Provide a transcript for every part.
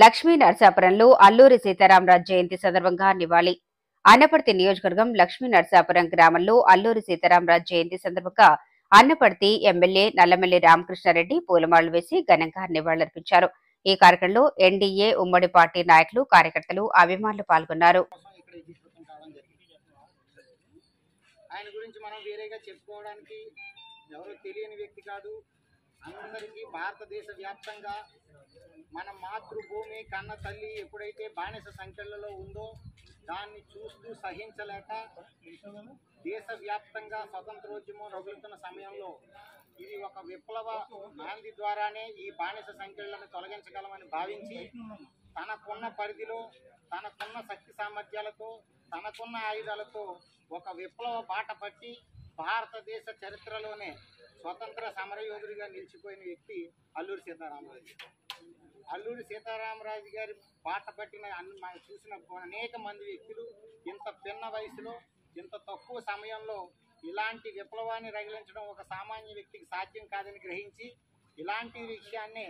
లక్ష్మీ నరసాపురంలో అల్లూరి సీతారామరాజు జయంతి సందర్భంగా నివాళి. అన్నపర్తి నియోజకవర్గం లక్ష్మీ నరసాపురం గ్రామంలో అల్లూరి సీతారామరాజు జయంతి సందర్భంగా అన్నపర్తి ఎమ్మెల్యే నల్లమల్లి రామకృష్ణారెడ్డి పూలమాలలు వేసి ఘనంగా నివాళులర్పించారు. ఈ కార్యక్రమంలో ఎన్డీఏ ఉమ్మడి పార్టీ నాయకులు, కార్యకర్తలు, అభిమానులు పాల్గొన్నారు. ఆయన గురించి మనం వేరేగా చెప్పుకోవడానికి ఎవరో తెలియని వ్యక్తి కాదు. అందరికీ భారతదేశ వ్యాప్తంగా మన మాతృభూమి కన్న తల్లి ఎప్పుడైతే బానిస సంఖ్యలలో ఉందో దాన్ని చూస్తూ సహించలేక దేశవ్యాప్తంగా స్వతంత్రోద్యమం రగులుతున్న సమయంలో ఇది ఒక విప్లవ నాంది ద్వారానే ఈ బానిస సంఖ్యలను తొలగించగలమని భావించి తనకున్న పరిధిలో తనకున్న శక్తి సామర్థ్యాలతో తనకున్న ఆయుధాలతో ఒక విప్లవ బాట పట్టి భారతదేశ చరిత్రలోనే స్వతంత్ర సమరయోధుడిగా నిలిచిపోయిన వ్యక్తి అల్లూరి సీతారామరాజు. అల్లూరి సీతారామరాజు గారి బాట పట్టిన మనం చూసిన అనేక మంది వ్యక్తులు ఇంత పిన్న వయసులో ఇంత తక్కువ సమయంలో ఇలాంటి విప్లవాన్ని రగిలించడం ఒక సామాన్య వ్యక్తికి సాధ్యం కాదని గ్రహించి ఇలాంటి విషయాన్ని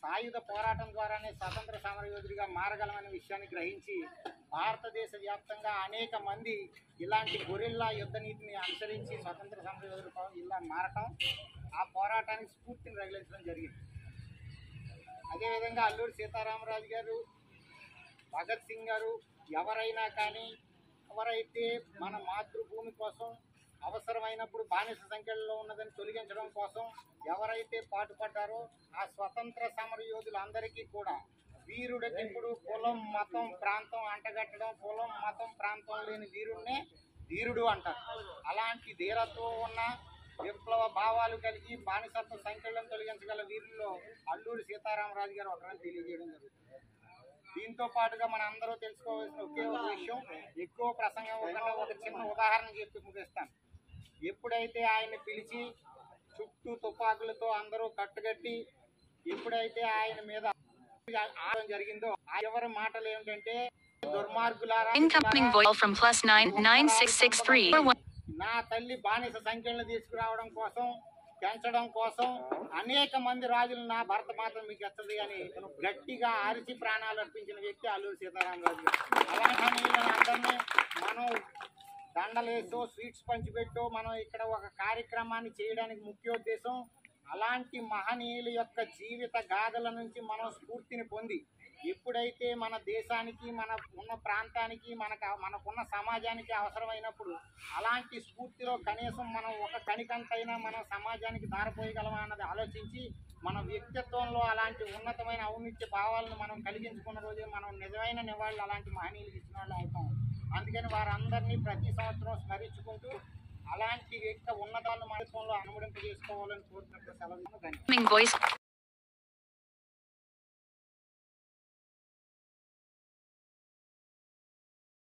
సాయుధ పోరాటం ద్వారానే స్వతంత్ర సమరయోధుడిగా మారగలమనే విషయాన్ని గ్రహించి భారతదేశ వ్యాప్తంగా అనేక మంది ఇలాంటి గొరిల్లా యుద్ధ నీతిని అనుసరించి స్వతంత్ర సమరయోధుడు ఇలా మారటం ఆ పోరాటానికి స్ఫూర్తిని రగిలించడం జరిగింది. అదేవిధంగా అల్లూరి సీతారామరాజు గారు, భగత్ సింగ్ గారు ఎవరైనా కానీ ఎవరైతే మన మాతృభూమి కోసం అవసరమైనప్పుడు బానిస సంఖ్యలో ఉన్నదని తొలగించడం కోసం ఎవరైతే పాటుపడ్డారో ఆ స్వతంత్ర సమర యోధులందరికీ కూడా వీరుడికి ఇప్పుడు కులం, మతం, ప్రాంతం అంటగట్టడం, కులం, మతం, ప్రాంతం లేని వీరుడినే ధీరుడు అంటారు. అలాంటి ధీరత్వం ఉన్న విప్లవ భావాలు కలిగి బానిసత్వ సంఖ్యలను తొలగించగల వీరుల్లో అల్లూరి సీతారామరాజు గారు ఒకరని తెలియజేయడం జరుగుతుంది. దీంతో పాటుగా మన అందరూ తెలుసుకోవాల్సిన ఒకే ఒక విషయం, ఎక్కువ ప్రసంగం ఒక చిన్న ఉదాహరణ చెప్పి ముగిస్తాను. ఎప్పుడైతే ఆయన్ని పిలిచి చుట్టూ తుపాకులతో అందరూ కట్టుకట్టి ఎప్పుడైతే ఆయన మీద ఆడడం జరిగిందో ఆ ఎవరి మాటలు ఏమిటంటే, దుర్మార్గులారా, నా తల్లి బానిస సంఖ్యలను తీసుకురావడం కోసం, పెంచడం కోసం అనేక మంది రాజులు నా భర్త మాత్రం మీకు ఎత్తది అని గట్టిగా అరిచి ప్రాణాలు అర్పించిన వ్యక్తి అల్లూరి సీతారామరాజు. అలాంటి అందరినీ మనం దండలేసో స్వీట్స్ పంచిపెట్టో మనం ఇక్కడ ఒక కార్యక్రమాన్ని చేయడానికి ముఖ్యోద్దేశం అలాంటి మహనీయుల యొక్క జీవిత గాథల నుంచి మనం స్ఫూర్తిని పొంది ఎప్పుడైతే మన దేశానికి, మన ఉన్న ప్రాంతానికి, మనకున్న సమాజానికి అవసరమైనప్పుడు అలాంటి స్ఫూర్తిలో కనీసం మనం ఒక కణికంతైనా మనం సమాజానికి దారిపోయగలమా అన్నది ఆలోచించి మన వ్యక్తిత్వంలో అలాంటి ఉన్నతమైన ఔన్నత్య భావాలను మనం కలిగించుకున్న రోజే మనం నిజమైన నివాళులు అలాంటి మహనీయులకు ఇచ్చిన వాళ్ళు అవుతాం. అందుకని వారందరినీ ప్రతి సంవత్సరం స్మరించుకుంటూ అలాంటి వ్యక్తి ఉన్నతాలను మనలో అనుమతింపజేసుకోవాలని కోరుతున్నట్టు సెలవు.